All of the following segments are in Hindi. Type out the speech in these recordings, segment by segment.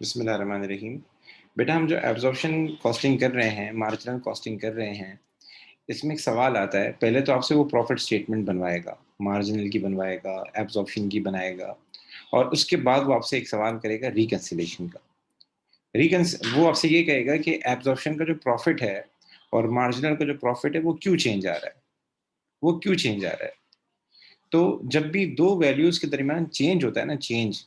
बिस्मिल्लाहिर्रहमानिर्रहीम। बेटा हम जो एब्ज़ॉर्प्शन कॉस्टिंग कर रहे हैं, मार्जिनल कॉस्टिंग कर रहे हैं, इसमें एक सवाल आता है, पहले तो आपसे वो प्रॉफ़िट स्टेटमेंट बनवाएगा, मार्जिनल की बनवाएगा, एब्ज़ॉर्प्शन की बनाएगा और उसके बाद वो आपसे एक सवाल करेगा रिकन्सिलिएशन का। वो आपसे ये कहेगा कि एब्ज़ॉर्प्शन का जो प्रॉफ़िट है और मार्जिनल का जो प्रॉफ़िट है, वो क्यों चेंज आ रहा है? वो क्यों चेंज आ रहा है? तो जब भी 2 वैल्यूज़ के दरमियान चेंज होता है ना चेंज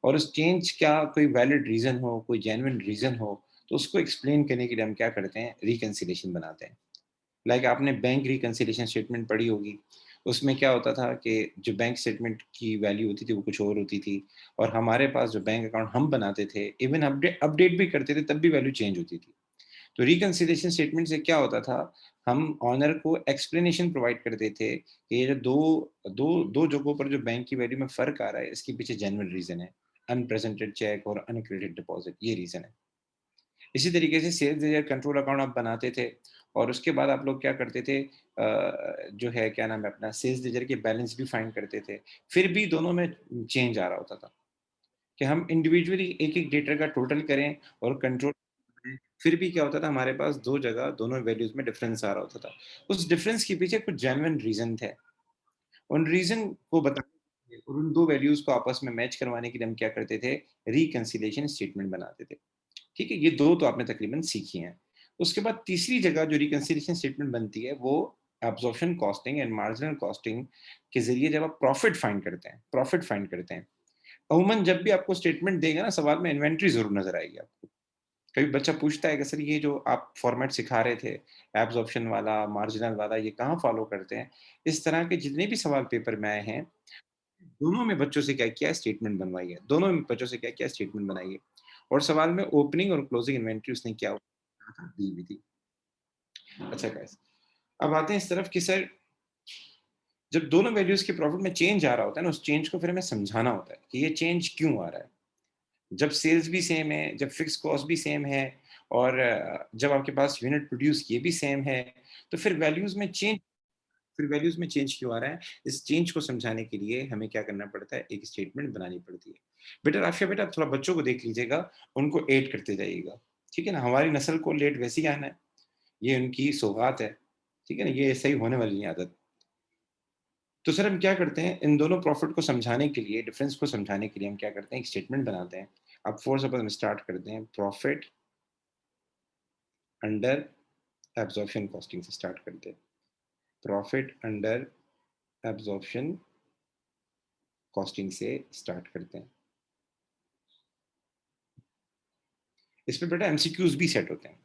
और उस चेंज का कोई वैलिड रीज़न हो, कोई जेन्युइन रीज़न हो, तो उसको एक्सप्लेन करने के लिए हम क्या करते हैं, रिकन्सिलिएशन बनाते हैं। लाइक आपने बैंक रिकन्सिलिएशन स्टेटमेंट पढ़ी होगी, उसमें क्या होता था कि जो बैंक स्टेटमेंट की वैल्यू होती थी, वो कुछ और होती थी और हमारे पास जो बैंक अकाउंट हम बनाते थे, इवन अपडेट भी करते थे, तब भी वैल्यू चेंज होती थी। तो रिकन्सिलिएशन स्टेटमेंट से क्या होता था, हम ओनर को एक्सप्लेनेशन प्रोवाइड करते थे कि ये जो 2 जगहों पर जो बैंक की वैल्यू में फ़र्क आ रहा है, इसके पीछे जेन्युइन रीज़न है। अनप्रेज़ेंटेड चेक और अनक्रेडिटेड डिपॉज़िट ये रीज़न है। इसी तरीके से सेल्स लेजर कंट्रोल अकाउंट आप बनाते थे और उसके बाद आप लोग क्या करते थे जो है क्या नाम है अपना सेल्स लेजर के बैलेंस भी फाइंड करते थे। फिर भी दोनों में चेंज आ रहा होता था कि हम इंडिविजुअली एक-एक डेटा का टोटल करें और कंट्रोल करें। फिर भी क्या होता था हमारे पास 2 जगह दोनों वैल्यूज़ में डिफरेंस आ रहा होता था। उस डिफरेंस के पीछे कुछ जेन्युइन रीज़न थे। उन रीज़न को बताने के लिए और उन 2 वैल्यूज़ को आपस में मैच करवाने के लिए हम क्या करते थे, रिकन्सिलिएशन स्टेटमेंट बनाते थे। ठीक है? ये 2 तो आपने तकरीबन सीखी हैं। उसके बाद तीसरी जगह जो रिकन्सिलिएशन स्टेटमेंट बनती है, वो absorption costing and marginal costing के ज़रिए जब आप प्रॉफिट फाइंड करते हैं। अमूमन जब भी आपको स्टेटमेंट देगा ना, सवाल में इन्वेंटरी ज़रूर नज़र आएगी आपको। कभी बच्चा पूछता है कि सर ये जो आप फॉर्मेट सिखा रहे थे, एब्ज़ॉर्प्शन वाला, मार्जिनल वाला, ये कहाँ फ़ॉलो करते हैं? इस तरह के जितने भी सवाल पेपर में आए हैं, दोनों में बच्चों से क्या किया है, स्टेटमेंट बनवाई है। दोनों में बच्चों से क्या किया है, स्टेटमेंट बनाई है। और सवाल में ओपनिंग और क्लोजिंग इन्वेंटरी उसने क्या दी हुई थी। अच्छा गाइस, अब आते हैं इस तरफ कि सर जब दोनों वैल्यूज़ के प्रॉफिट में चेंज आ रहा होता है ना, उस चेंज को फिर हमें समझाना होता है कि ये चेंज क्यों आ रहा है। जब सेल्स भी सेम है, जब फिक्स कॉस्ट भी सेम है और जब आपके पास यूनिट प्रोड्यूस ये भी सेम है, तो फिर वैल्यूज़ में चेंज क्यों आ रहा है? इस चेंज को समझाने के लिए हमें क्या करना पड़ता है, एक स्टेटमेंट बनानी पड़ती है। बेटा राशिया बेटा थोड़ा बच्चों को देख लीजिएगा, उनको ऐड करते जाइएगा, ठीक है ना? हमारी नस्ल को लेट वैसे ही आना है, ये उनकी सौगात है, ठीक है ना? ये सही होने वाली नहीं आदत। तो सर हम क्या करते हैं, इन दोनों प्रॉफिट को समझाने के लिए, डिफरेंस को समझाने के लिए हम क्या करते हैं, एक स्टेटमेंट बनाते हैं। अब फॉर सपोज़ हम स्टार्ट करते हैं, प्रॉफिट अंडर एब्ज़ॉर्प्शन कॉस्टिंग से स्टार्ट करते हैं। प्रॉफिट अंडर एब्ज़ॉर्प्शन कॉस्टिंग से स्टार्ट करते हैं। इसमें बेटा एमसीक्यूज़ भी सेट होते हैं।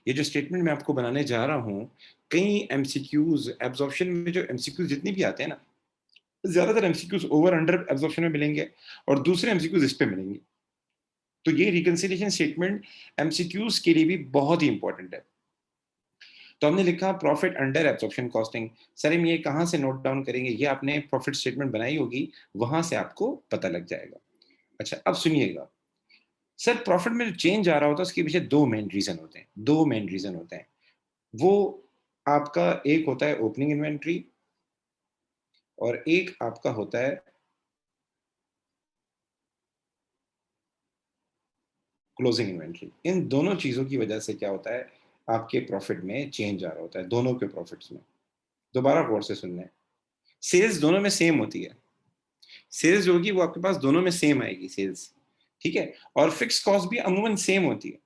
ये जो स्टेटमेंट मैं आपको बनाने जा रहा हूँ, कई एमसीक्यूज़ एब्ज़ॉर्प्शन में जो एमसीक्यूज़ जितने भी आते हैं ना, ज़्यादातर एमसीक्यूज़ ओवर अंडर एब्ज़ॉर्प्शन में मिलेंगे और दूसरे एमसीक्यूज़ इस पे मिलेंगे। तो ये रिकन्सिलिएशन स्टेटमेंट एमसीक्यूज़ के लिए भी बहुत ही इम्पोर्टेंट है। तो हमने लिखा profit under absorption costing. Sir हम ये कहाँ से नोट डाउन करेंगे? ये आपने प्रॉफिट स्टेटमेंट बनाई होगी, वहाँ से आपको पता लग जाएगा। अच्छा, अब सुनिएगा। सर प्रॉफिट में जो चेंज आ रहा होता है उसके पीछे 2 मेन रीज़न होते हैं, 2 मेन रीज़न होते हैं। वो आपका एक होता है ओपनिंग इन्वेंटरी और एक आपका होता है क्लोजिंग इन्वेंटरी। इन दोनों चीज़ों की वजह से क्या होता है, आपके प्रॉफिट में चेंज आ रहा होता है, दोनों के प्रॉफिट्स में। दोबारा गौर से सुनना है। सेल्स दोनों में सेम होती है। सेल्स जो होगी वो आपके पास दोनों में सेम आएगी सेल्स, ठीक है? और फिक्स्ड कॉस्ट भी अमूमन सेम होती है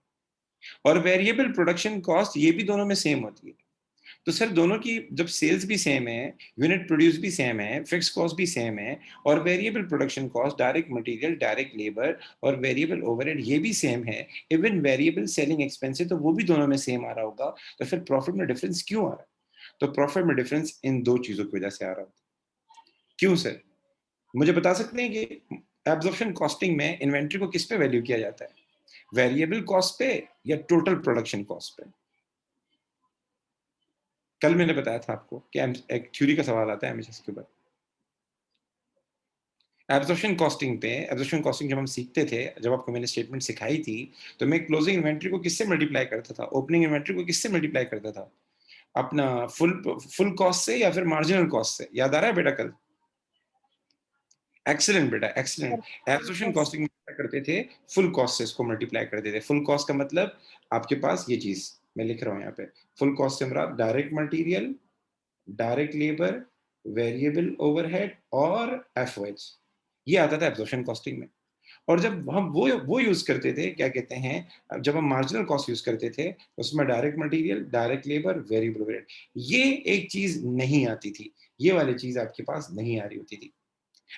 और वेरिएबल प्रोडक्शन कॉस्ट ये भी दोनों में सेम होती है। तो सर दोनों की जब सेल्स भी सेम है, यूनिट प्रोड्यूस भी सेम है, फिक्स्ड कॉस्ट भी सेम है और variable production cost, direct material, direct labour और वेरिएबल ओवरहेड ये भी सेम है, इवन वेरिएबल सेलिंग एक्सपेंस है तो वो भी दोनों में सेम आ रहा होगा, तो फिर प्रॉफिट में डिफरेंस क्यों आ रहा है? तो प्रॉफिट में डिफरेंस इन 2 चीज़ों की वजह से आ रहा होता है। क्यों सर? मुझे बता सकते हैं कि एब्जॉर्प्शन कॉस्टिंग में इन्वेंटरी को किस पे वैल्यू किया जाता है? वेरिएबल कॉस्ट पे या टोटल प्रोडक्शन कॉस्ट पे? कल मैंने बताया था आपको कि एक थ्योरी का सवाल आता है हमेशा इसके ऊपर। एब्जॉर्प्शन कॉस्टिंग जब हम सीखते थे, जब आपको मैंने स्टेटमेंट सिखाई थी, तो मैं क्लोजिंग इन्वेंटरी को किससे मल्टीप्लाई करता था? ओपनिंग इन्वेंटरी को किससे मल्टीप्लाई करता था? अपना फुल कॉस्ट से या फिर मार्जिनल कॉस्ट से? याद आ रहा है बेटा कल? एक्सीलेंट बेटा, एक्सीलेंट। एब्जॉर्प्शन कॉस्टिंग में क्या करते थे, फुल कॉस्ट से इसको मल्टीप्लाई कर देते थे। फुल कॉस्ट का मतलब आपके पास ये चीज मैं लिख रहा हूं यहाँ पे, फुल कॉस्ट से हमारा direct material, direct labour, variable overhead और एफओएच, ये आता था एब्जॉर्प्शन कॉस्टिंग में। और जब हम वो यूज करते थे, क्या कहते हैं, जब हम मार्जिनल कॉस्ट यूज करते थे, उसमें direct material, direct labour, variable overhead, ये एक चीज नहीं आती थी, ये वाली चीज आपके पास नहीं आ रही होती थी,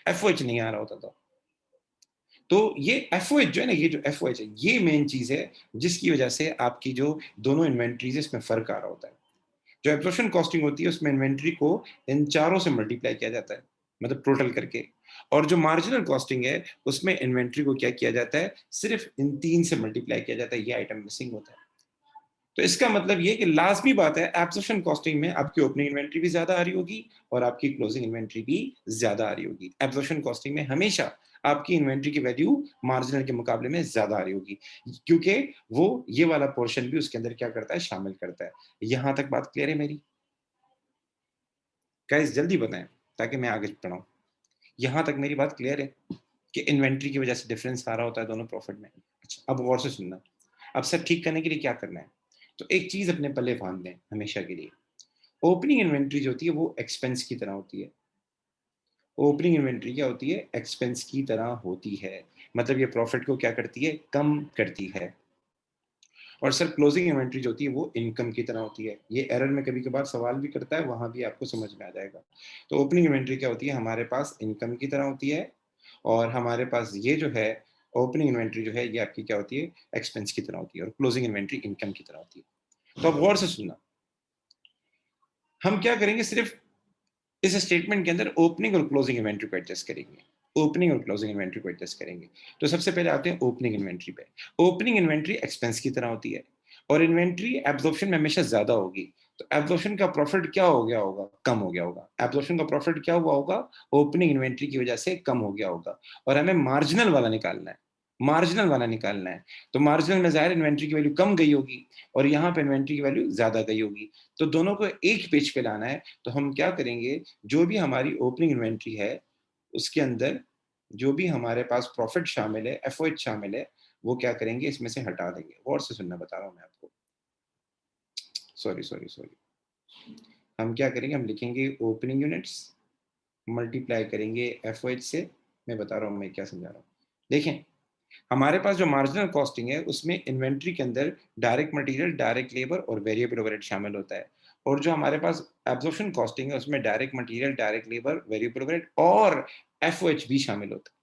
एफओएच नहीं आ रहा होता था। तो ये एफओएच जो है ना, ये जो एफओएच है, ये मेन चीज है जिसकी वजह से आपकी जो दोनों इन्वेंट्रीज है इसमें फर्क आ रहा होता है। जो एब्जॉर्प्शन कॉस्टिंग होती है उसमें इन्वेंट्री को इन चारों से मल्टीप्लाई किया जाता है, मतलब टोटल करके। और जो मार्जिनल कॉस्टिंग है उसमें इन्वेंट्री को क्या किया जाता है, सिर्फ इन तीन से मल्टीप्लाई किया जाता है, ये आइटम मिसिंग होता है। तो इसका मतलब ये कि लाजमी बात है, एब्जॉर्प्शन कॉस्टिंग में आपकी ओपनिंग इन्वेंट्री भी ज्यादा आ रही होगी और आपकी क्लोजिंग इन्वेंट्री भी ज्यादा आ रही होगी। एब्जॉर्प्शन कॉस्टिंग में हमेशा आपकी इन्वेंट्री की वैल्यू मार्जिनल के मुकाबले में ज्यादा आ रही होगी, क्योंकि वो ये वाला पोर्शन भी उसके अंदर क्या करता है, शामिल करता है। यहां तक बात क्लियर है मेरी? गाइस जल्दी बताएं ताकि मैं आगे पढ़ाऊं। यहां तक मेरी बात क्लियर है कि इन्वेंट्री की वजह से डिफरेंस आ रहा होता है दोनों प्रॉफिट में? अच्छा, अब गौर से सुनना। अब सब ठीक करने के लिए क्या करना है, तो एक चीज अपने पल्ले बांध दें हमेशा के लिए। ओपनिंग इन्वेंट्री जो होती है वो एक्सपेंस की तरह होती है। ओपनिंग इन्वेंट्री क्या होती है, एक्सपेंस की तरह होती है, मतलब ये प्रॉफिट को क्या करती है, कम करती है। और सर क्लोजिंग इन्वेंट्री जो होती है वो इनकम की तरह होती है। ये एरर में कभी कभार सवाल भी करता है, वहां भी आपको समझ में आ जाएगा। तो ओपनिंग इन्वेंट्री क्या होती है, हमारे पास इनकम की तरह होती है, और हमारे पास ये जो है ओपनिंग इन्वेंट्री जो है ये आपकी क्या होती है, एक्सपेंस की तरह होती है, और क्लोजिंग इन्वेंट्री इनकम की तरह होती है। तो अब गौर से सुनना, हम क्या करेंगे, सिर्फ इस स्टेटमेंट के अंदर ओपनिंग और क्लोजिंग इन्वेंट्री को एडजस्ट करेंगे। ओपनिंग और क्लोजिंग इन्वेंट्री को एडजस्ट करेंगे। तो सबसे पहले आते हैं ओपनिंग इन्वेंट्री पे। ओपनिंग इन्वेंट्री एक्सपेंस की तरह होती है, और इन्वेंट्री एब्जॉर्प्शन में हमेशा ज्यादा होगी। तो एब्जॉर्प्शन का प्रॉफिट क्या हो गया होगा, कम हो गया होगा। एब्जॉर्प्शन का प्रॉफिट क्या हुआ होगा, ओपनिंग इन्वेंट्री की वजह से कम हो गया होगा। और हमें मार्जिनल वाला निकालना है, मार्जिनल वाला निकालना है। तो मार्जिनल में जाहिर इन्वेंट्री की वैल्यू कम गई होगी, और यहाँ पे इन्वेंट्री की वैल्यू ज्यादा गई होगी। तो दोनों को एक पेज पे लाना है। तो हम क्या करेंगे, जो भी हमारी ओपनिंग इन्वेंट्री है उसके अंदर जो भी हमारे पास प्रॉफिट शामिल है, एफओएच शामिल है, वो क्या करेंगे, इसमें से हटा देंगे। और से सुनना, बता रहा हूं मैं आपको, सॉरी सॉरी सॉरी। हम क्या करेंगे, हम लिखेंगे ओपनिंग यूनिट्स मल्टीप्लाई करेंगे एफओएच से। मैं बता रहा हूँ मैं क्या समझा रहा हूँ। देखें, हमारे पास जो मार्जिनल कॉस्टिंग है उसमें इन्वेंट्री के अंदर डायरेक्ट मटेरियल, डायरेक्ट लेबर और वेरिएबल ओवरहेड शामिल होता है। और जो हमारे पास एब्जॉर्प्शन कॉस्टिंग है उसमें direct material, direct labour, variable overhead और एफओएच भी शामिल होता है।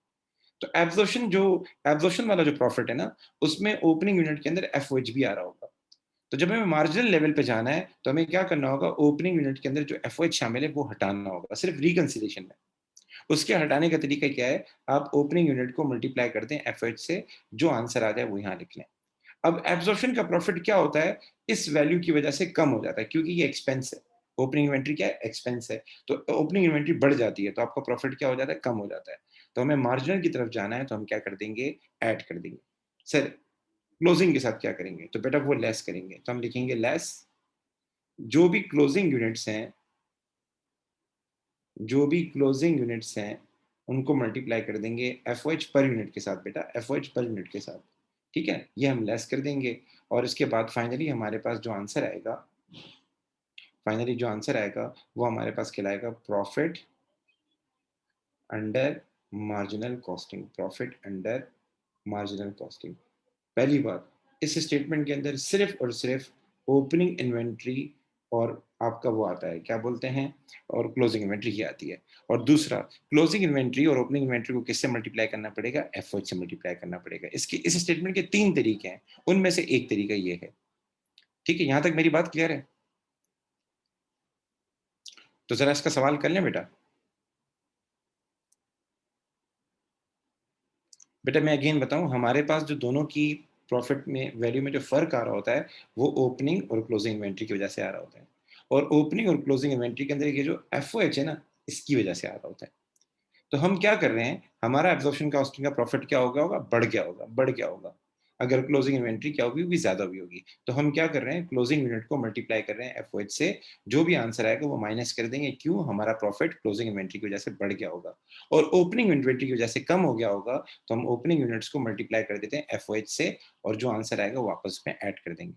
तो एब्जॉर्प्शन वाला जो प्रॉफिट है ना, उसमें ओपनिंग यूनिट के अंदर एफओएच भी आ रहा होगा। तो जब हमें मार्जिनल लेवल पे जाना है तो हमें क्या करना होगा, ओपनिंग यूनिट के अंदर जो एफओएच शामिल है वो हटाना होगा, सिर्फ रिकंसिलेशन में। उसके हटाने का तरीका क्या है, आप ओपनिंग यूनिट को मल्टीप्लाई कर दें एफएच से, जो आंसर आ जाए वो यहाँ लिख लें। अब एब्जॉर्प्शन का प्रॉफिट क्या होता है, इस वैल्यू की वजह से कम हो जाता है, क्योंकि ये एक्सपेंस है। ओपनिंग इन्वेंट्री क्या है, एक्सपेंस है। तो ओपनिंग इन्वेंट्री बढ़ जाती है तो आपका प्रॉफिट क्या हो जाता है, कम हो जाता है। तो हमें मार्जिनल की तरफ जाना है तो हम क्या कर देंगे, ऐड कर देंगे। सर क्लोजिंग के साथ क्या करेंगे, तो बेटा वो लेस करेंगे। तो हम लिखेंगे लेस, जो भी क्लोजिंग यूनिट्स हैं, जो भी क्लोजिंग यूनिट्स हैं उनको मल्टीप्लाई कर देंगे एफओएच पर यूनिट के साथ। बेटा एफओएच पर यूनिट के साथ, ठीक है, ये हम लेस कर देंगे। और इसके बाद फाइनली हमारे पास जो आंसर आएगा, फाइनली जो आंसर आएगा वो हमारे पास कहलाएगा profit under marginal costing. Profit under marginal costing. पहली बात, इस स्टेटमेंट के अंदर सिर्फ और सिर्फ ओपनिंग इन्वेंट्री और आपका वो आता है, क्या बोलते हैं, और क्लोजिंग इन्वेंट्री ही आती है। और दूसरा, क्लोजिंग इन्वेंट्री और ओपनिंग इन्वेंट्री को किससे मल्टीप्लाई करना पड़ेगा, एफओएच से मल्टीप्लाई करना पड़ेगा। इसके इस स्टेटमेंट के तीन तरीके हैं, उनमें से एक तरीका ये है। ठीक है, यहां तक मेरी बात क्लियर है? तो जरा इसका सवाल कर लें बेटा। बेटा मैं अगेन बताऊं, हमारे पास जो दोनों की प्रॉफिट में वैल्यू में जो फर्क आ रहा होता है वो ओपनिंग और क्लोजिंग इन्वेंट्री की वजह से आ रहा होता है। और ओपनिंग और क्लोजिंग इन्वेंट्री के अंदर ये जो एफओएच है ना, इसकी वजह से आ रहा होता है। तो हम क्या कर रहे हैं, हमारा एब्जॉर्प्शन कॉस्टिंग का प्रॉफिट क्या हो गया होगा, बढ़ गया होगा, बढ़ गया होगा। अगर क्लोजिंग इन्वेंट्री क्या होगी, भी ज्यादा भी होगी। तो हम क्या कर रहे हैं, क्लोजिंग यूनिट को मल्टीप्लाई कर रहे हैं एफओएच से, जो भी आंसर आएगा वो माइनस कर देंगे। क्यों? हमारा प्रॉफिट क्लोजिंग इन्वेंट्री की वजह से बढ़ गया होगा और ओपनिंग इन्वेंट्री की वजह से कम हो गया होगा, तो हम ओपनिंग यूनिट्स को मल्टीप्लाई कर देते हैं एफओएच से और जो आंसर आएगा वो वापस में ऐड कर देंगे।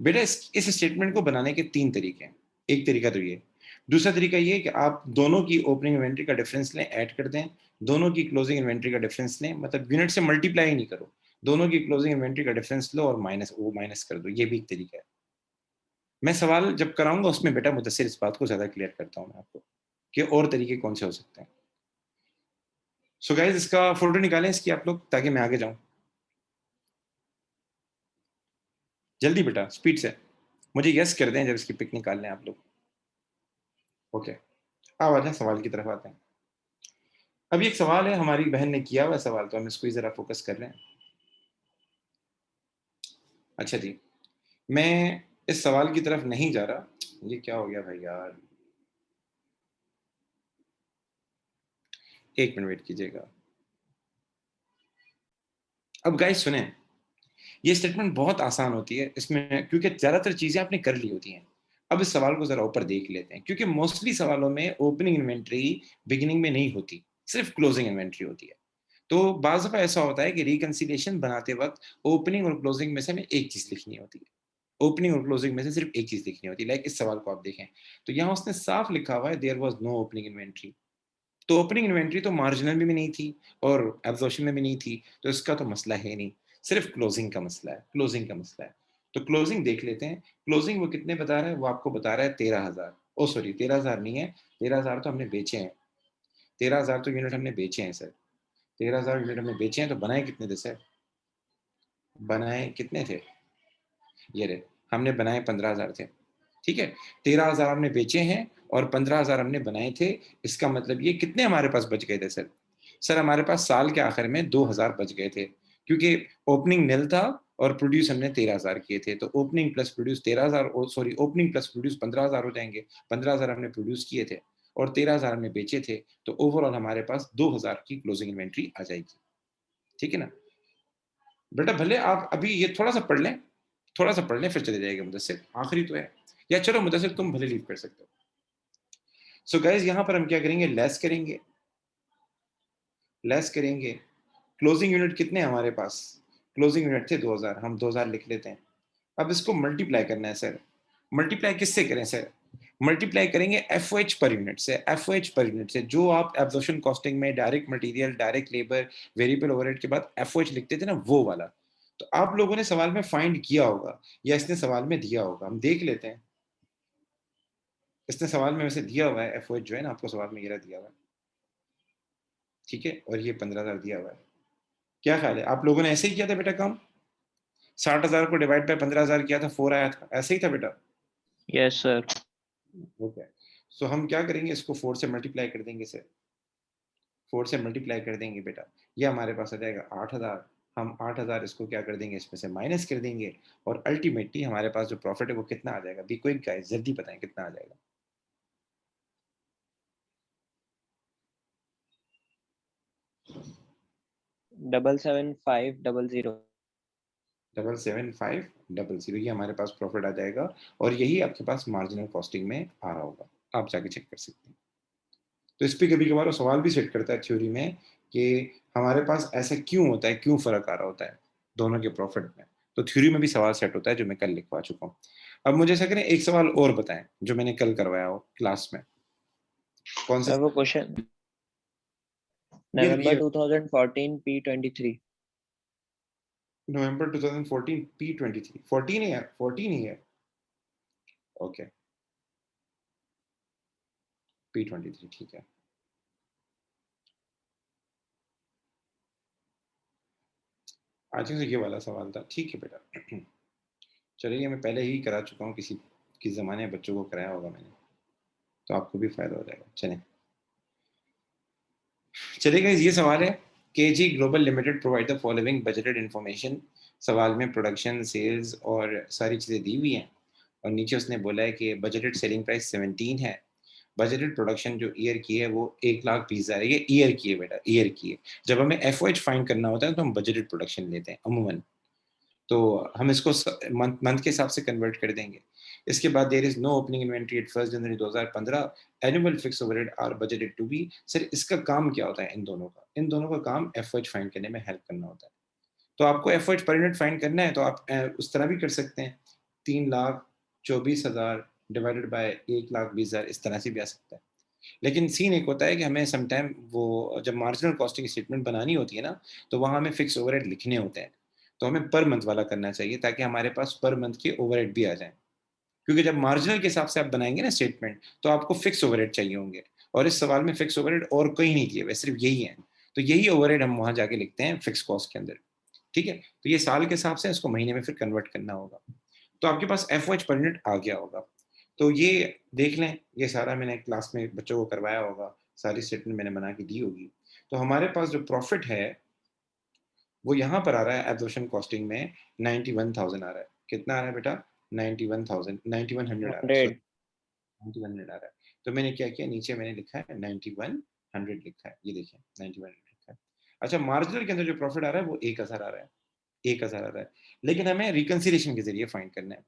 बेटा इस स्टेटमेंट को बनाने के 3 तरीके हैं। एक तरीका तो ये, दूसरा तरीका ये है कि आप दोनों की ओपनिंग इन्वेंट्री का डिफरेंस लें, ऐड कर दें, दोनों की क्लोजिंग इन्वेंट्री का डिफरेंस लें, मतलब यूनिट से मल्टीप्लाई ही नहीं करो, दोनों की क्लोजिंग इन्वेंट्री का डिफरेंस लो और माइनस कर दो। ये भी एक तरीका है। मैं सवाल जब कराऊंगा उसमें बेटा मुदस्सिर इस बात को ज्यादा क्लियर करता हूँ मैं आपको कि और तरीके कौन से हो सकते हैं। सो गाइस इसका फोटो निकालें इसकी आप लोग, ताकि मैं आगे जाऊं। जल्दी बेटा, स्पीड से मुझे यस कर दें जब इसकी पिक निकाल लें आप लोग। ओके, अब आ जाए सवाल की तरफ आते हैं। अभी एक सवाल है, हमारी बहन ने किया हुआ सवाल, तो हम इसको ही जरा फोकस कर रहे हैं। अच्छा जी, मैं इस सवाल की तरफ नहीं जा रहा। ये क्या हो गया भाई यार, एक मिनट वेट कीजिएगा। अब गाइस सुने, ये स्टेटमेंट बहुत आसान होती है इसमें, क्योंकि ज्यादातर चीजें आपने कर ली होती हैं। अब इस सवाल को जरा ऊपर देख लेते हैं, क्योंकि मोस्टली सवालों में ओपनिंग इन्वेंट्री बिगिनिंग में नहीं होती, सिर्फ क्लोजिंग इन्वेंट्री होती है। तो बाज़ दफा ऐसा होता है कि रिकंसिलिएशन बनाते वक्त ओपनिंग और क्लोजिंग में से हमें एक चीज लिखनी होती है, ओपनिंग और क्लोजिंग में से सिर्फ एक चीज लिखनी होती है। लाइक इस सवाल को आप देखें तो यहाँ उसने साफ लिखा हुआ है there was no opening inventory. तो ओपनिंग इन्वेंट्री तो मार्जिनल में भी नहीं थी और एब्जॉर्प्शन में भी नहीं थी, तो इसका तो मसला है नहीं, सिर्फ क्लोजिंग का मसला है, क्लोजिंग का मसला है। तो क्लोजिंग देख लेते हैं। क्लोजिंग वो कितने बता रहा है, वो आपको बता रहा है 13,000। ओ सॉरी 13,000 नहीं है, 13,000 तो हमने बेचे हैं, 13,000 तो यूनिट हमने बेचे हैं सर, 13,000 यूनिट हमने बेचे हैं। तो बनाए कितने थे सर, बनाए कितने थे, ये रहे, हमने बनाए 15,000 थे। ठीक है, 13,000 हमने बेचे हैं और 15,000 हमने बनाए थे। इसका मतलब ये कितने हमारे पास बच गए थे सर, सर हमारे पास साल के आखिर में 2,000 बच गए थे, क्योंकि ओपनिंग निल था और प्रोड्यूस हमने 13,000 किए थे। तो opening plus produce 13,000, sorry opening plus produce 15,000 हो जाएंगे। 15,000 हमने प्रोड्यूस किए थे और 13,000 हमने बेचे थे, तो ओवरऑल हमारे पास 2,000 की क्लोजिंग इन्वेंट्री आ जाएगी। ठीक है ना बेटा, भले आप अभी ये थोड़ा सा पढ़ लें, थोड़ा सा पढ़ लें फिर चले जाएगा मुदस्सिर, आखिरी तो है। या चलो मुदस्सिर तुम भले लीव कर सकते हो। सो गाइज यहाँ पर हम क्या करेंगे, लेस करेंगे, लेस करेंगे। क्लोजिंग यूनिट कितने हैं हमारे पास, क्लोजिंग यूनिट थे 2,000, हम 2,000 लिख लेते हैं। अब इसको मल्टीप्लाई करना है सर, मल्टीप्लाई किससे करें सर, मल्टीप्लाई करेंगे एफ पर यूनिट से, एफ पर यूनिट से, जो आप एब्जॉर्प्शन कॉस्टिंग में direct material, direct labour, variable overhead के बाद एफ लिखते थे ना, वो वाला। तो आप लोगों ने सवाल में फाइंड किया होगा या इसने सवाल में दिया होगा, हम देख लेते हैं। इसने सवाल में वैसे दिया हुआ है एफ जो है ना, आपको सवाल में ये दिया हुआ है। ठीक है, और ये 15,000 दिया हुआ है। क्या ख्याल है, आप लोगों ने ऐसे ही किया था बेटा काम, 60,000 को डिवाइड बाय 15,000 किया था, 4 आया था, ऐसे ही था बेटा। Yes sir. ओके, सो हम क्या करेंगे, इसको 4 से मल्टीप्लाई कर देंगे सर, 4 से मल्टीप्लाई कर देंगे बेटा, ये हमारे पास आ जाएगा 8,000। हम 8,000 इसको क्या कर देंगे, इसमें से माइनस कर देंगे, और अल्टीमेटली हमारे पास जो प्रॉफिट है वो कितना आ जाएगा, बी क्विक गाइस, जल्दी बताएं कितना आ जाएगा। 77500। 77500, ये हमारे पास प्रॉफिट आ जाएगा, और यही आपके पास मार्जिनल कॉस्टिंग में आ रहा होगा, आप जाके चेक कर सकते हैं। तो इस पर कभी कभार वो सवाल भी सेट करता है थ्योरी में कि हमारे पास ऐसा क्यों होता है, क्यों फर्क आ रहा होता है दोनों के प्रॉफिट में। तो थ्योरी में भी सवाल सेट होता है, जो मैं कल लिखवा चुका हूँ। अब मुझे ऐसा करें, एक सवाल और बताएं जो मैंने कल करवाया हो क्लास में। कौन सा सर वो क्वेश्चन, ये नवंबर 2014 P23। नवंबर 2014 P23, 14 ही है, 14 ही है। ओके, P23 ठीक है। आज से ये वाला सवाल था, ठीक है बेटा। चलिए, मैं पहले ही करा चुका हूँ, किस ज़माने में बच्चों को कराया होगा मैंने, तो आपको भी फायदा हो जाएगा। चलेगा, ये सवाल है, KG global limited provide the following budgeted information. सवाल में प्रोडक्शन, सेल्स और सारी चीज़ें दी हुई हैं, और नीचे उसने बोला है कि बजटेड सेलिंग प्राइस 17 है, बजटेड प्रोडक्शन जो ईयर की है वो 1,20,000 ये ईयर की है बेटा, ईयर की है। जब हमें एफओएच फाइंड करना होता है तो हम बजटेड प्रोडक्शन लेते हैं अमूमन। तो हम इसको मंथ मंथ के हिसाब से कन्वर्ट कर देंगे। इसके बाद there is no opening inventory at 1 January 2015, annual fix overhead are budgeted to be. Sir इसका काम क्या होता है इन दोनों का? इन दोनों का काम एफओएच फाइंड करने में हेल्प करना होता है। तो आपको एफओएच पर यूनिट फाइंड करना है तो आप उस तरह भी कर सकते हैं, 3,24,000 डिवाइडेड बाय 1,20,000, इस तरह से भी आ सकता है। लेकिन सीन एक होता है कि हमें सम टाइम वो जब मार्जिनल कॉस्टिंग स्टेटमेंट बनानी होती है ना, तो वहाँ हमें फिक्स ओवरहेड लिखने होते हैं। तो हमें पर मंथ वाला करना चाहिए ताकि हमारे पास पर मंथ के ओवरहेड भी आ जाएँ। क्योंकि जब मार्जिनल के हिसाब से आप बनाएँगे ना स्टेटमेंट, तो आपको फिक्स ओवरहेड चाहिए होंगे और इस सवाल में फिक्स ओवरहेड और कोई नहीं दिए हुए, सिर्फ यही है। तो यही ओवरहेड हम वहाँ जाके लिखते हैं फिक्स कॉस्ट के अंदर, ठीक है? तो ये साल के हिसाब से इसको महीने में फिर कन्वर्ट करना होगा। तो आपके पास एफओएच पर यूनिट आ गया होगा। तो ये देख लें, ये सारा मैंने क्लास में बच्चों को करवाया होगा, सारी स्टेटमेंट मैंने बना के दी होगी। तो हमारे पास जो प्रॉफिट है, वो यहाँ पर आ रहा है एब्जॉर्प्शन कॉस्टिंग में 91,000 आ रहा है। कितना आ रहा है बेटा? 91,000 9100 आ रहा है, सॉरी 100। 9100 आ रहा है। तो मैंने क्या किया, नीचे मैंने लिखा है 9100 लिखा है, ये देखिए 9100 लिखा है। अच्छा, मार्जिनल के अंदर जो प्रॉफिट आ रहा है वो 1,000 आ रहा है, 1,000 आ रहा है। लेकिन हमें रिकंसिलिएशन के ज़रिए फाइंड करना है।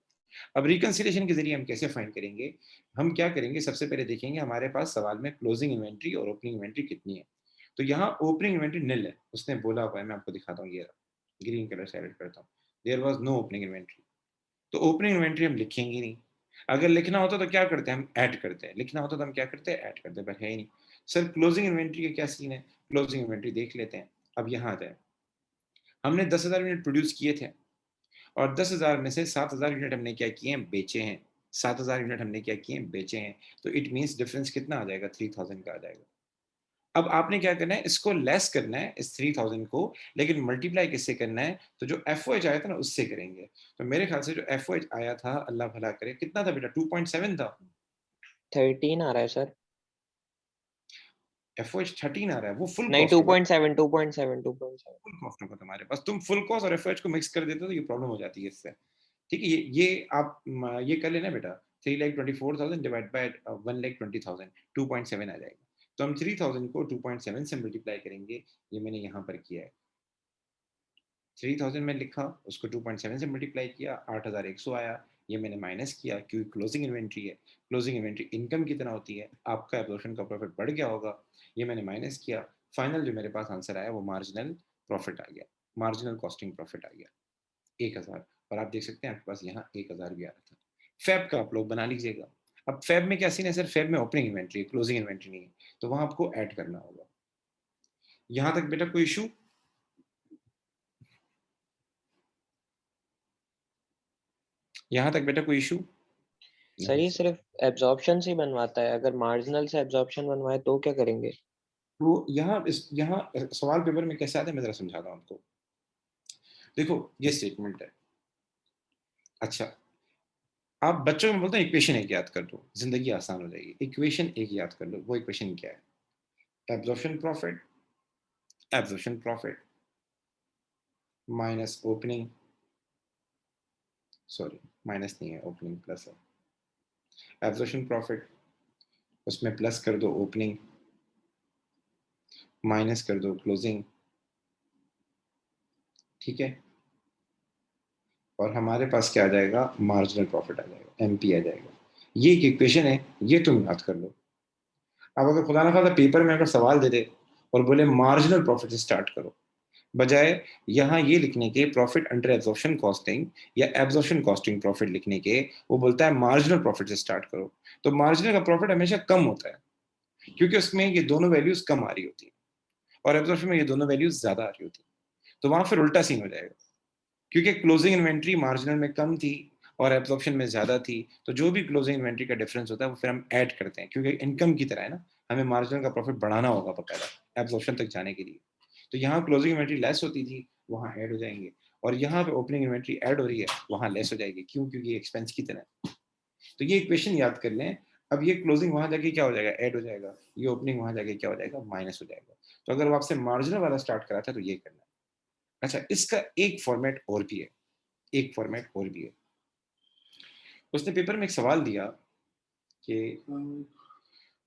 अब रिकंसिलिएशन के ज़रिए हम कैसे फाइंड करेंगे? हम क्या करेंगे, सबसे पहले देखेंगे हमारे पास सवाल में क्लोजिंग इन्वेंट्री और ओपनिंग इन्वेंट्री कितनी है। तो यहाँ ओपनिंग इन्वेंट्री निल है, उसने बोला हुआ है, मैं आपको दिखाता हूँ, ये रहा, ग्रीन कलर से हाइलाइट करता हूँ। There was no opening inventory. तो ओपनिंग इन्वेंट्री हम लिखेंगे नहीं। अगर लिखना होता तो क्या करते हैं, हम ऐड करते हैं। लिखना होता तो हम क्या करते हैं, ऐड करते हैं, पर है ही नहीं। सर क्लोजिंग इन्वेंट्री का क्या सीन है? क्लोजिंग इन्वेंट्री देख लेते हैं। अब यहाँ आ जाए, हमने 10,000 यूनिट प्रोड्यूस किए थे और 10,000 में से 7,000 यूनिट हमने क्या किए हैं, बेचे हैं। 7,000 यूनिट हमने क्या किए हैं, बेचे हैं। तो इट मीन्स डिफरेंस कितना आ जाएगा, 3,000 का आ जाएगा। अब आपने क्या करना है, इसको लेस करना है इस 3,000 को, लेकिन मल्टीप्लाई किससे करना है? तो जो एफओएच आया था ना उससे करेंगे। तो मेरे ख्याल से जो एफओएच आया था, अल्लाह भला करे, कितना था बेटा? 2.7 था। 13 आ रहा है सर। एफओएच 13 आ रहा है, वो फुल नहीं, कॉस्ट होगा। 2.7, 2.7, 2.7। फुल कॉस्ट होगा तुम्हारे पास। तुम फुल कॉस्ट और एफओएच को मिक्स कर देते हो तो ये प्रॉब्लम हो जाती है इससे। ठीक है, ये आप ये कर लेना बेटा, 3,24,000 डिवाइड बाय 1,20,000, 2.7 आ जाएगा। तो हम 3,000 को 2.7 से मल्टीप्लाई करेंगे, ये मैंने यहाँ पर किया है। 3,000 में लिखा, उसको 2.7 से मल्टीप्लाई किया, 8,100 आया। ये मैंने माइनस किया क्योंकि क्लोजिंग इन्वेंट्री है। क्लोजिंग इन्वेंट्री इनकम कितना होती है, आपका एब्जॉर्प्शन का प्रॉफिट बढ़ गया होगा, ये मैंने माइनस किया। फाइनल जो मेरे पास आंसर आया वो मार्जिनल प्रॉफिट आ गया, मार्जिनल कॉस्टिंग प्रॉफिट आ गया 1,000। और आप देख सकते हैं आपके पास यहाँ 1,000 भी आ रहा था। फैब का आप लोग बना लीजिएगा। अब फैब में क्या सीन है सर, फैब में ओपनिंग इन्वेंट्री है, क्लोजिंग इन्वेंट्री नहीं है, तो वहां आपको ऐड करना होगा। यहाँ तक बेटा कोई इशू? यहाँ तक बेटा कोई इशू सर नहीं ये सर। सिर्फ एब्जॉर्प्शन से ही बनवाता है, अगर मार्जिनल से एब्जॉर्प्शन बनवाए तो क्या करेंगे? तो यहाँ सवाल पेपर में कैसे आता है, मैं जरा समझाता हूँ आपको। देखो ये स्टेटमेंट है। अच्छा, आप बच्चों में बोलते हैं इक्वेशन एक याद कर दो, जिंदगी आसान हो जाएगी। इक्वेशन एक याद कर लो, वो इक्वेशन क्या है? Absorption profit, absorption profit minus opening, sorry minus नहीं है, ओपनिंग प्लस है। एब्जॉर्प्शन प्रॉफिट, उसमें प्लस कर दो ओपनिंग, माइनस कर दो क्लोजिंग, ठीक है? और हमारे पास क्या आ जाएगा, मार्जिनल प्रॉफिट आ जाएगा, एमपी आ जाएगा। ये एक इक्वेशन है, ये तुम याद कर लो। अब अगर खुदा ना खासा पेपर में अगर सवाल दे दे और बोले मार्जिनल प्रॉफिट से स्टार्ट करो, बजाय यहाँ ये लिखने के प्रॉफिट अंडर एब्जॉर्प्शन कॉस्टिंग या एब्जॉर्प्शन कॉस्टिंग प्रॉफिट लिखने के, वो बोलता है मार्जिनल प्रॉफिट से स्टार्ट करो। तो मार्जिनल का प्रॉफिट हमेशा कम होता है क्योंकि उसमें ये दोनों वैल्यूज कम आ रही होती है और एब्जॉर्प्शन में ये दोनों वैल्यूज ज्यादा आ रही होती है। तो वहां फिर उल्टा सीन हो जाएगा क्योंकि क्लोजिंग इन्वेंट्री मार्जिनल में कम थी और एब्जॉर्प्शन में ज्यादा थी। तो जो भी क्लोजिंग इन्वेंट्री का डिफरेंस होता है वो फिर हम ऐड करते हैं क्योंकि इनकम की तरह है ना, हमें मार्जिनल का प्रॉफिट बढ़ाना होगा बकायदा एब्जॉर्प्शन तक जाने के लिए। तो यहाँ क्लोजिंग इन्वेंट्री लेस होती थी, वहाँ ऐड हो जाएंगे। और यहाँ पे ओपनिंग इन्वेंट्री ऐड हो रही है, वहाँ लेस हो जाएगी। क्यों? क्योंकि एक्सपेंस की तरह है। तो ये इक्वेशन याद कर लें। अब ये क्लोजिंग वहां जाके क्या हो जाएगा, ऐड हो जाएगा। ये ओपनिंग वहां जाके क्या हो जाएगा, माइनस हो जाएगा। तो अगर वो आपसे मार्जिनल वाला स्टार्ट करा था तो ये करना है। अच्छा, इसका एक फॉर्मेट और भी है, एक फॉर्मेट और भी है। उसने पेपर में एक सवाल दिया कि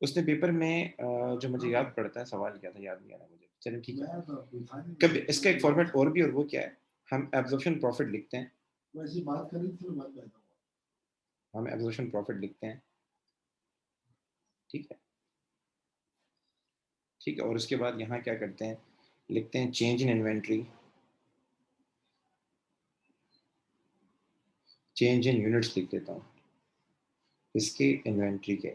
उसने पेपर में जो मुझे याद पड़ता है सवाल क्या था याद नहीं आ रहा मुझे, चलिए ठीक है। कभी इसका एक फॉर्मेट और भी, और वो क्या है, हम एब्जॉर्प्शन प्रॉफिट लिखते हैं, वैसी बात करी थी मैं कहता हूँ। हम एब्जॉर्प्शन प्रॉफिट लिखते हैं, ठीक है, ठीक है। और उसके बाद यहाँ क्या करते हैं, लिखते हैं change in inventory, change in units लिख देता हूँ इसके इन्वेंट्री के,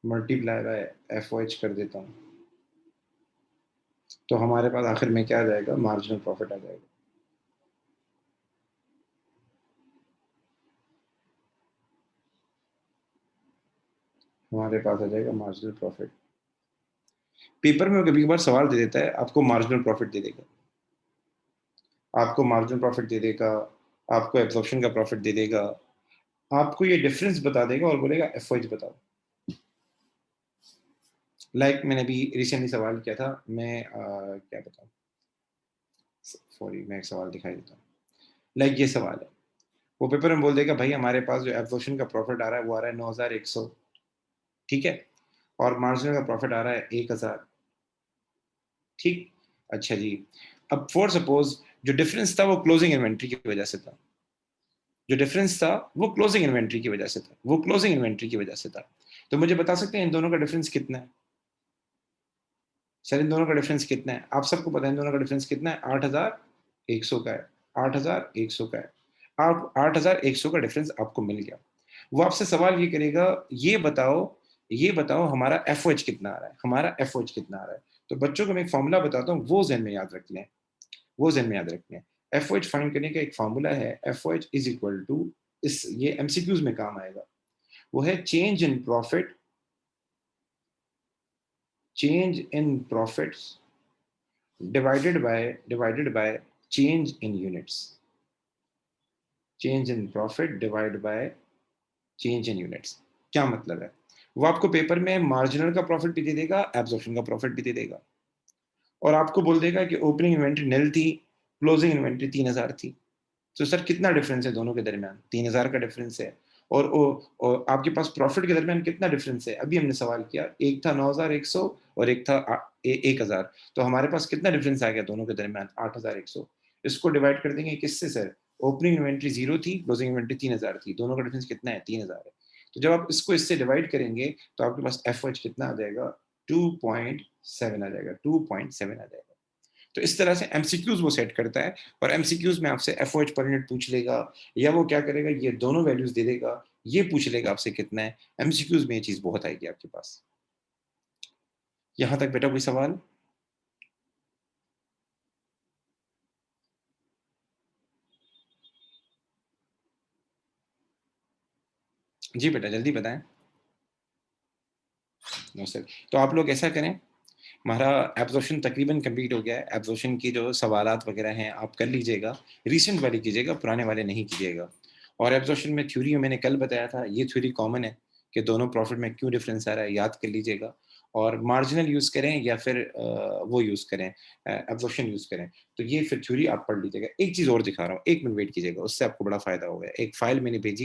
मल्टीप्लाई बाय एफ कर देता हूँ, तो हमारे पास आखिर में क्या आ जाएगा, मार्जिनल प्रॉफिट आ जाएगा। हमारे पास आ जाएगा मार्जिनल प्रॉफिट। पेपर में कभी कभार सवाल दे देता है, आपको मार्जिनल प्रॉफिट दे देगा, आपको मार्जिनल प्रॉफिट दे देगा, आपको एब्जॉर्प्शन का प्रॉफिट दे देगा, आपको ये डिफरेंस बता देगा और बोलेगा एफ बताओ। मैंने अभी रिसेंटली सवाल किया था, मैं क्या बताऊँ, सॉरी मैं एक सवाल दिखाई देता हूँ। ये सवाल है, वो पेपर में बोल देगा भाई हमारे पास जो एब्जॉर्प्शन का प्रॉफिट आ रहा है वो आ रहा है 9100, ठीक है, और मार्जिनल का प्रॉफिट आ रहा है 1000, ठीक, अच्छा जी। अब फॉर सपोज जो डिफरेंस था वो क्लोजिंग इन्वेंट्री की वजह से था, जो डिफरेंस था वो क्लोजिंग इन्वेंट्री की वजह से था, वो क्लोजिंग इन्वेंट्री की वजह से था। तो मुझे बता सकते हैं इन दोनों का डिफरेंस कितना है, सर इन दोनों का डिफरेंस कितना है, आप सबको पता है इन दोनों का डिफरेंस कितना है, 8100 का है, 8100 का है। आप 8100 का डिफरेंस आपको मिल गया, वो आपसे सवाल ये करेगा, ये बताओ, ये बताओ हमारा एफ कितना आ रहा है, हमारा एफ कितना आ रहा है। तो बच्चों को मैं एक फॉर्मूला बताता हूँ, वो जहन में याद रख लें, वो जहन में याद रखना है। एफ फाइंड करने का एक फॉर्मूला है, एफ इज इक्वल टू, इस ये एमसीक्यूज में काम आएगा, वो है change in profit, change in profits divided by change in units, change in profit divided by change in units। क्या मतलब है, वो आपको पेपर में मार्जिनल का प्रॉफिट भी दे देगा, एब्जॉर्प्शन का प्रॉफिट भी दे देगा, और आपको बोल देगा कि ओपनिंग इन्वेंट्री निल थी, क्लोजिंग इन्वेंट्री 3000 थी। तो सर कितना डिफरेंस है दोनों के दरमियान, 3000 का डिफरेंस है, और आपके पास प्रॉफिट के दरमियान कितना डिफरेंस है, अभी हमने सवाल किया, एक था 9100 और एक था 1000, तो हमारे पास कितना डिफरेंस आ गया दोनों के दरमियान, 8100। इसको डिवाइड कर देंगे किससे सर, ओपनिंग इन्वेंट्री 0 थी, क्लोजिंग इन्वेंट्री 3000 थी, दोनों का डिफरेंस कितना है, 3000 है। तो जब आप इसको इससे डिवाइड करेंगे तो आपके पास एफ कितना आ जाएगा, 2.7 आ जाएगा, 2.7 आ जाएगा। तो इस तरह से एमसीक्यूज वो सेट करता है, और एमसीक्यूज में आपसे एफ पर यूनिट पूछ लेगा, या वो क्या करेगा, ये दोनों वैल्यूज दे देगा, ये पूछ लेगा आपसे कितना है। एमसीक्यूज में ये चीज बहुत आएगी आपके पास। यहां तक बेटा कोई सवाल? जी बेटा जल्दी बताएं। नो सर, तो आप लोग ऐसा करें, हमारा एब्जॉर्प्शन तकरीबन कंप्लीट हो गया है, एब्जॉर्प्शन की जो सवालात वगैरह हैं आप कर लीजिएगा, रिसेंट वाले कीजिएगा, पुराने वाले नहीं कीजिएगा। और एब्जॉर्प्शन में थ्योरी मैंने कल बताया था, ये थ्योरी कॉमन है कि दोनों प्रॉफिट में क्यों डिफरेंस आ रहा है, याद कर लीजिएगा। और मार्जिनल यूज़ करें या फिर वो यूज़ करें, एब्जॉर्प्शन यूज़ करें, तो ये फिर थ्योरी आप पढ़ लीजिएगा। एक चीज़ और दिखा रहा हूँ, 1 मिनट वेट कीजिएगा, उससे आपको बड़ा फ़ायदा होगा। एक फ़ाइल मैंने भेजी